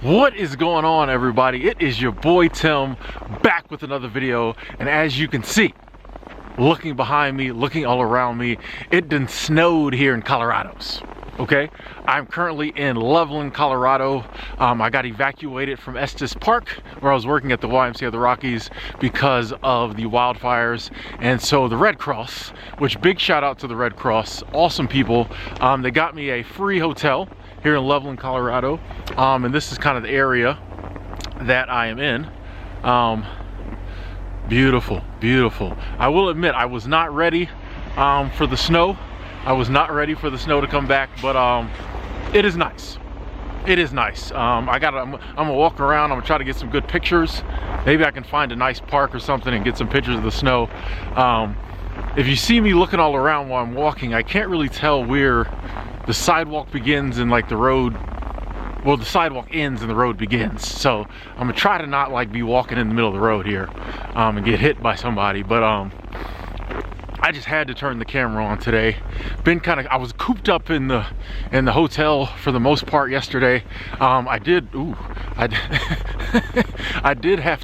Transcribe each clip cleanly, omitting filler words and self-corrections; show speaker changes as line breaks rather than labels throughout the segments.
What is going on, everybody? It is your boy Tim back with another video, and as you can see, looking behind me, looking all around me, it done snowed here in Colorado. Okay, I'm currently in Loveland, Colorado. I got evacuated from Estes Park, where I was working at the YMCA of the Rockies, because of the wildfires. And so the Red Cross, which big shout out to the Red Cross, awesome people, they got me a free hotel here in Loveland, Colorado. And this is kind of the area that I am in. Beautiful, beautiful. I will admit, I was not ready for the snow. I was not ready for the snow to come back, but it is nice. It is nice. I'm gonna walk around. I'm gonna try to get some good pictures. Maybe I can find a nice park or something and get some pictures of the snow. If you see me looking all around while I'm walking, I can't really tell where the sidewalk begins and like the road, well, the sidewalk ends and the road begins. So I'm gonna try to not like be walking in the middle of the road here and get hit by somebody. But I just had to turn the camera on today. I was cooped up in the hotel for the most part yesterday. I did have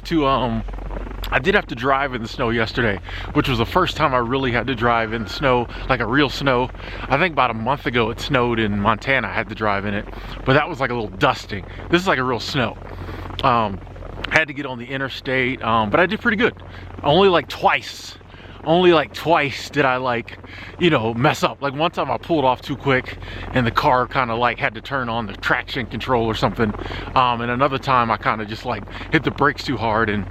to drive in the snow yesterday, which was the first time I really had to drive in the snow, like a real snow. I think about a month ago it snowed in Montana. I had to drive in it, but that was like a little dusting. This is like a real snow. Had to get on the interstate, but I did pretty good. Only like twice did I mess up. Like one time I pulled off too quick and the car kind of like had to turn on the traction control or something. And another time I kind of just like hit the brakes too hard and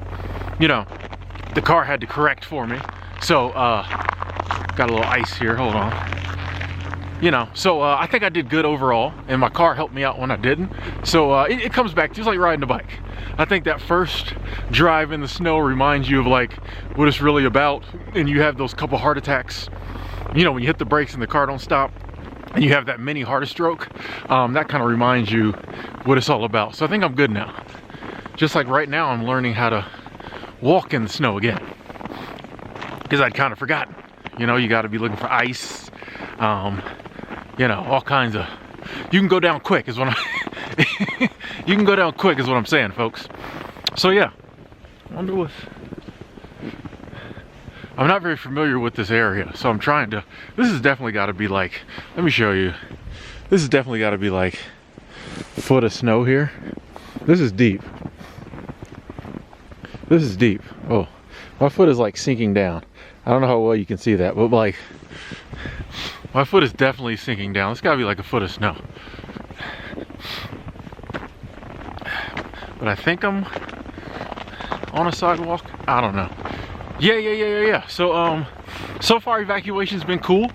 the car had to correct for me. So got a little ice here, hold on. I think I did good overall, and my car helped me out when I didn't. So it comes back just like riding a bike. I think that first drive in the snow reminds you of like what it's really about, and you have those couple heart attacks. When you hit the brakes and the car don't stop, and you have that mini heart stroke, that kind of reminds you what it's all about. So I think I'm good now. Just like right now, I'm learning how to walk in the snow again, because I'd kind of forgotten. You got to be looking for ice. All kinds of, you can go down quick is what I'm you can go down quick is what I'm saying, folks. So yeah, I'm not very familiar with this area, so I'm trying to, this has definitely got to be like, let me show you, this has definitely got to be like a foot of snow here. This is deep. This is deep. Oh, my foot is like sinking down. I don't know how well you can see that, but like my foot is definitely sinking down. It's gotta be like a foot of snow. But I think I'm on a sidewalk. I don't know. Yeah. So far evacuation's been cool.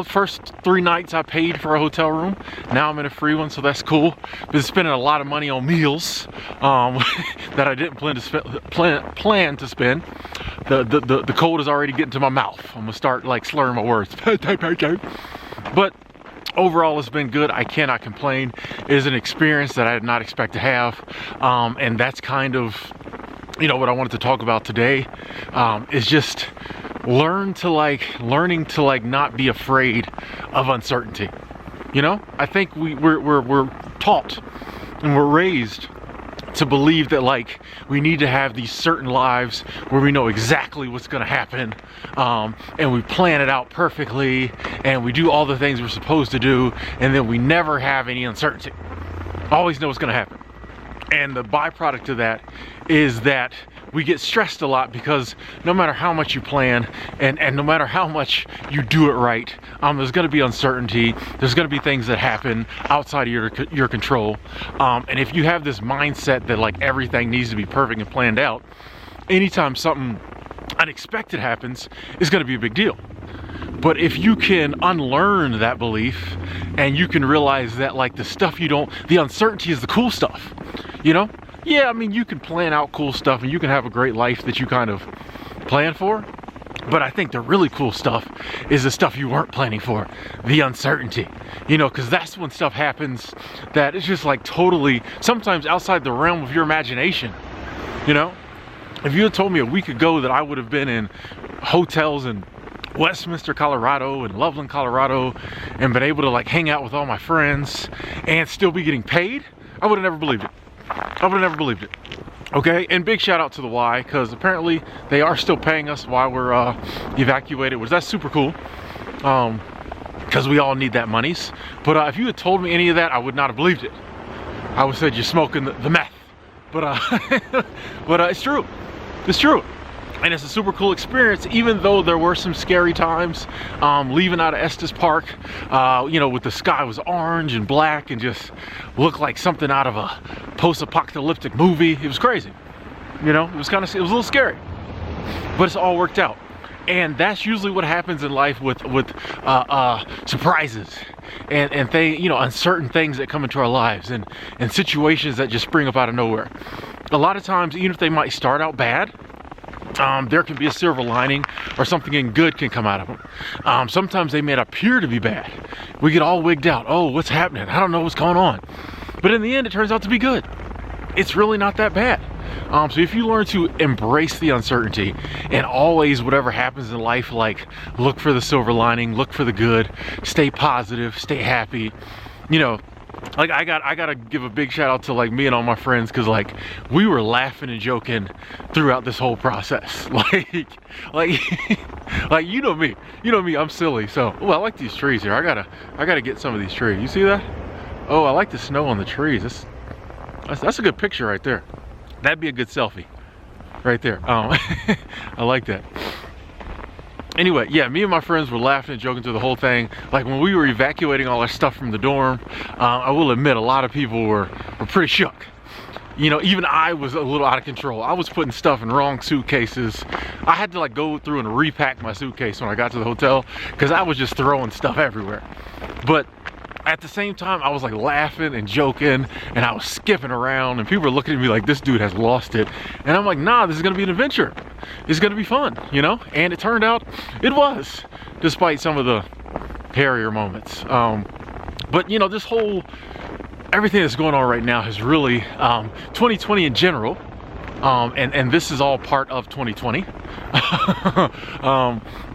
First 3 nights I paid for a hotel room. Now I'm in a free one, so that's cool. Been spending a lot of money on meals that I didn't plan to spend. The cold is already getting to my mouth. I'm gonna start like slurring my words. But overall, it's been good. I cannot complain. It is an experience that I did not expect to have, and that's kind of what I wanted to talk about today. Is just learning to not be afraid of uncertainty. I think we're taught and we're raised to believe that we need to have these certain lives where we know exactly what's going to happen, and we plan it out perfectly, and we do all the things we're supposed to do, and then we never have any uncertainty. Always know what's going to happen. And the byproduct of that is that we get stressed a lot, because no matter how much you plan and no matter how much you do it right, there's going to be uncertainty. There's going to be things that happen outside of your control. And if you have this mindset that like everything needs to be perfect and planned out, anytime something unexpected happens, it's going to be a big deal. But if you can unlearn that belief and you can realize that like the uncertainty is the cool stuff, Yeah, I mean, you can plan out cool stuff and you can have a great life that you kind of plan for. But I think the really cool stuff is the stuff you weren't planning for, the uncertainty, because that's when stuff happens that is just like totally, sometimes outside the realm of your imagination. If you had told me a week ago that I would have been in hotels in Westminster, Colorado and Loveland, Colorado, and been able to like hang out with all my friends and still be getting paid, I would have never believed it. I would have never believed it. Okay, and big shout out to the Y, because apparently they are still paying us while we're evacuated, which that's super cool. Because we all need that monies. But if you had told me any of that, I would not have believed it. I would have said you're smoking the meth. But but it's true. It's true. And it's a super cool experience, even though there were some scary times leaving out of Estes Park, you know, with the sky was orange and black and just looked like something out of a post-apocalyptic movie. It was crazy. You know, it was a little scary, but it's all worked out. And that's usually what happens in life with surprises and you know, uncertain things that come into our lives and situations that just spring up out of nowhere. A lot of times, even if they might start out bad, there can be a silver lining, or something good can come out of them. Sometimes they may appear to be bad. We get all wigged out. Oh, what's happening? I don't know what's going on. But in the end, it turns out to be good. It's really not that bad. So if you learn to embrace the uncertainty, and always, whatever happens in life, like, look for the silver lining, look for the good, stay positive, stay happy, you know, like I gotta give a big shout out to like me and all my friends, because like we were laughing and joking throughout this whole process. like you know me, I'm silly. So, oh, I like these trees here. I gotta get some of these trees. You see that? Oh, I like the snow on the trees. That's a good picture right there. That'd be a good selfie right there. I like that. Anyway, yeah, me and my friends were laughing and joking through the whole thing. Like when we were evacuating all our stuff from the dorm, I will admit a lot of people were pretty shook. You know, even I was a little out of control. I was putting stuff in wrong suitcases. I had to like go through and repack my suitcase when I got to the hotel, because I was just throwing stuff everywhere. But at the same time, I was like laughing and joking, and I was skipping around, and people were looking at me like, this dude has lost it. And I'm like, nah, this is gonna be an adventure. It's gonna be fun, you know? And it turned out it was, despite some of the hairier moments. But you know, this whole, everything that's going on right now has really, 2020 in general, and this is all part of 2020.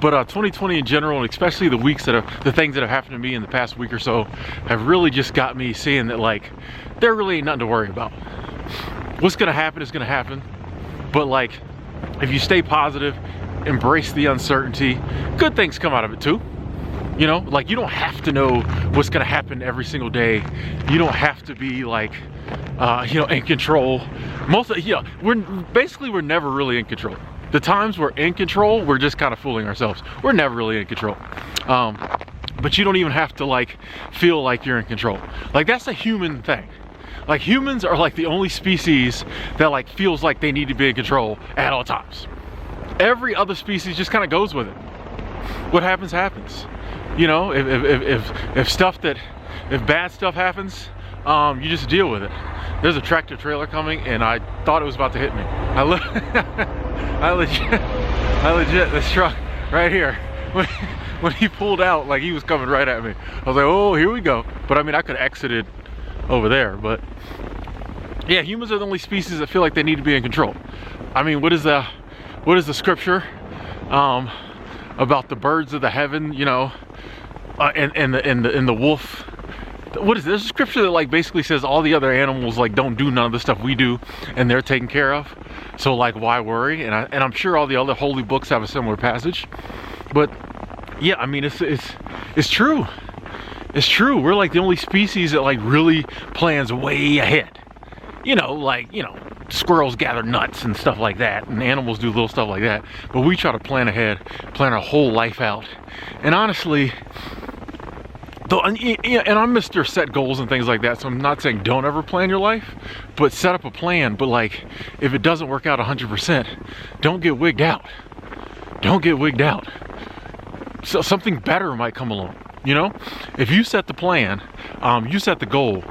But 2020 in general, and especially the things that have happened to me in the past week or so, have really just got me seeing that like there really ain't nothing to worry about. What's gonna happen is gonna happen. But like, if you stay positive, embrace the uncertainty, good things come out of it too. You know, like you don't have to know what's gonna happen every single day. You don't have to be like, you know, in control. We're never really in control. The times we're in control, we're just kind of fooling ourselves. We're never really in control. But you don't even have to like feel like you're in control. Like that's a human thing. Like humans are like the only species that like feels like they need to be in control at all times. Every other species just kind of goes with it. What happens, happens. You know, if bad stuff happens, you just deal with it. There's a tractor trailer coming, and I thought it was about to hit me. I legit, this truck right here, when he pulled out, like he was coming right at me. I was like, oh, here we go. But I mean, I could have exited over there, but yeah, humans are the only species that feel like they need to be in control. I mean, what is the scripture about the birds of the heaven, you know, and the wolf? What is this? There's a scripture that like basically says all the other animals like don't do none of the stuff we do, and they're taken care of. So like, why worry? And I'm sure all the other holy books have a similar passage. But yeah, I mean, it's true. It's true. We're like the only species that like really plans way ahead. You know, like, you know, squirrels gather nuts and stuff like that, and animals do little stuff like that. But we try to plan ahead, plan our whole life out. And honestly, though, and I'm Mr. Set goals and things like that, so I'm not saying don't ever plan your life, but set up a plan. But like, if it doesn't work out 100%, don't get wigged out. Don't get wigged out. So something better might come along, you know? If you set the plan, you set the goal,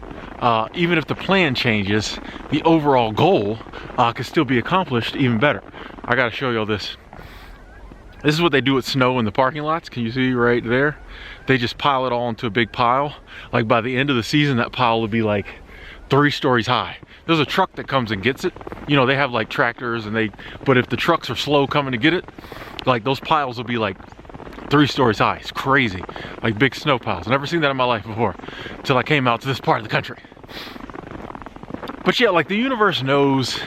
even if the plan changes, the overall goal can still be accomplished even better. I gotta show y'all this. This is what they do with snow in the parking lots. Can you see right there? They just pile it all into a big pile. Like by the end of the season, that pile will be like 3 stories high. There's a truck that comes and gets it. You know, they have like tractors but if the trucks are slow coming to get it, like those piles will be like 3 stories high. It's crazy. Like big snow piles. I've never seen that in my life before, until I came out to this part of the country. But yeah, like the universe knows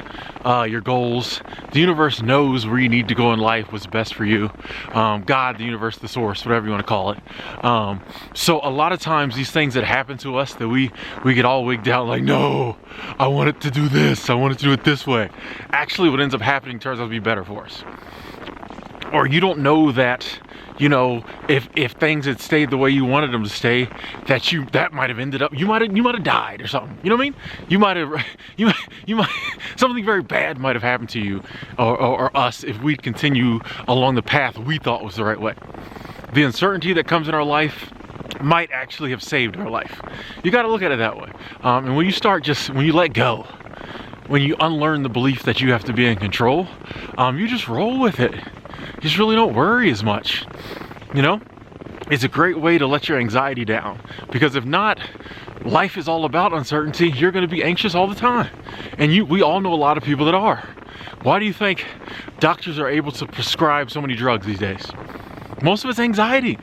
your goals. The universe knows where you need to go in life, what's best for you. God, the universe, the source, whatever you want to call it. So a lot of times these things that happen to us that we get all wigged out like, no, I want it to do this. I want it to do it this way. Actually, what ends up happening turns out to be better for us. Or you don't know that, you know, if things had stayed the way you wanted them to stay, that might have ended up, you might have died or something. You know what I mean? You might something very bad might have happened to you or us if we continue along the path we thought was the right way. The uncertainty that comes in our life might actually have saved our life. You got to look at it that way. And when you let go, when you unlearn the belief that you have to be in control, you just roll with it. You just really don't worry as much, you know? It's a great way to let your anxiety down, because if not, life is all about uncertainty. You're going to be anxious all the time, and we all know a lot of people that are. Why do you think doctors are able to prescribe so many drugs these days? Most of it's anxiety.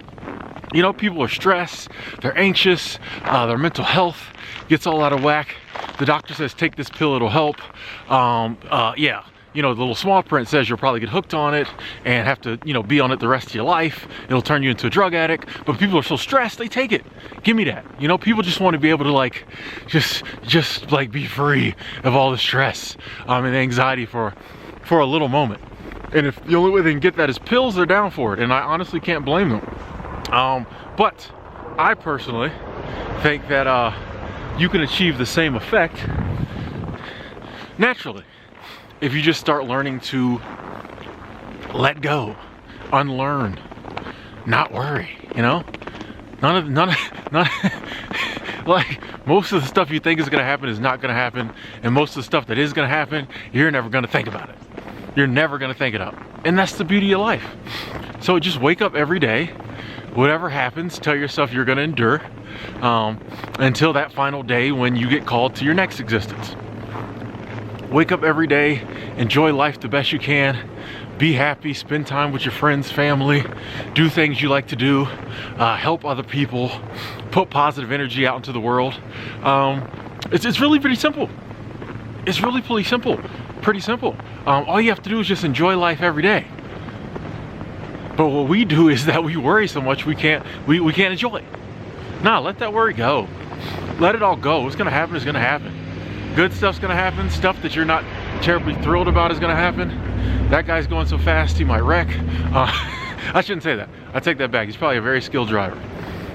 You know, people are stressed, they're anxious, their mental health gets all out of whack. The doctor says, take this pill, it'll help. Yeah. You know, the little small print says you'll probably get hooked on it and have to, you know, be on it the rest of your life. It'll turn you into a drug addict. But people are so stressed, they take it. Give me that. You know, people just want to be able to like, just like be free of all the stress and anxiety for a little moment. And if the only way they can get that is pills, they're down for it. And I honestly can't blame them. But I personally think that you can achieve the same effect naturally if you just start learning to let go, unlearn, not worry, you know? None like most of the stuff you think is gonna happen is not gonna happen, and most of the stuff that is gonna happen, you're never gonna think about it. You're never gonna think it up. And that's the beauty of life. So just wake up every day, whatever happens, tell yourself you're gonna endure until that final day when you get called to your next existence. Wake up every day, enjoy life the best you can, be happy, spend time with your friends, family, do things you like to do, help other people, put positive energy out into the world. It's really pretty simple. It's really pretty simple. All you have to do is just enjoy life every day. But what we do is that we worry so much we can't enjoy it. Nah, let that worry go. Let it all go. What's gonna happen is gonna happen. Good stuff's gonna happen. Stuff that you're not terribly thrilled about is gonna happen. That guy's going so fast he might wreck. I shouldn't say that. I take that back. He's probably a very skilled driver.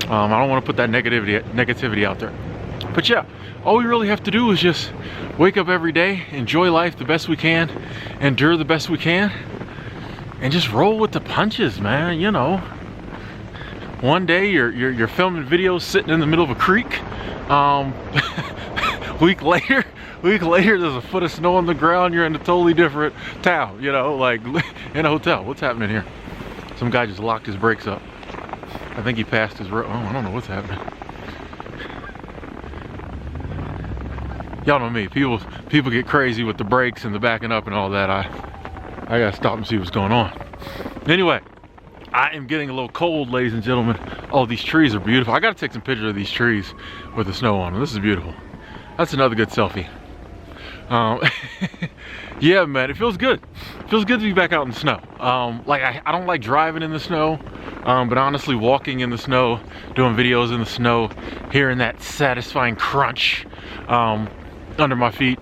I don't want to put that negativity out there. But yeah, all we really have to do is just wake up every day, enjoy life the best we can, endure the best we can, and just roll with the punches, man. You know, one day you're filming videos sitting in the middle of a creek. Week later there's a foot of snow on the ground, you're in a totally different town, you know, like in a hotel. What's happening here? Some guy just locked his brakes up. I think he passed his road. Oh, I don't know what's happening. Y'all know me, people get crazy with the brakes and the backing up and all that. I gotta stop and see what's going on. Anyway, I am getting a little cold, ladies and gentlemen. Oh, these trees are beautiful. I gotta take some pictures of these trees with the snow on them. This is beautiful. That's another good selfie. Yeah, man, it feels good. It feels good to be back out in the snow. Like I don't like driving in the snow, but honestly, walking in the snow, doing videos in the snow, hearing that satisfying crunch under my feet,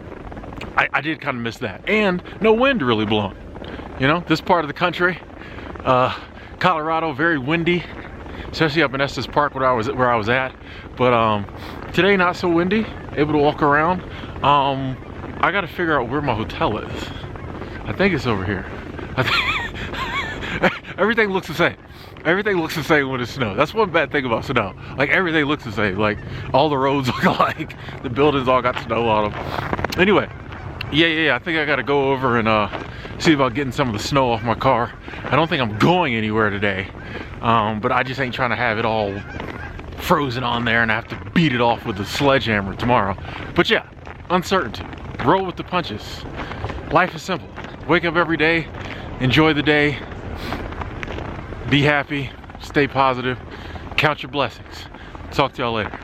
I did kind of miss that. And no wind really blowing. You know, this part of the country, Colorado, very windy, especially up in Estes Park where I was at. But today not so windy, able to walk around. I gotta figure out where my hotel is. I think it's over here. Everything looks the same. Everything looks the same when it's snow. That's one bad thing about snow. Like everything looks the same. Like all the roads look alike. The buildings all got snow on them. Anyway, yeah. I think I gotta go over and see about getting some of the snow off my car. I don't think I'm going anywhere today, but I just ain't trying to have it all frozen on there and I have to beat it off with a sledgehammer tomorrow. But yeah, uncertainty. Roll with the punches. Life is simple. Wake up every day, enjoy the day, be happy, stay positive, count your blessings. Talk to y'all later.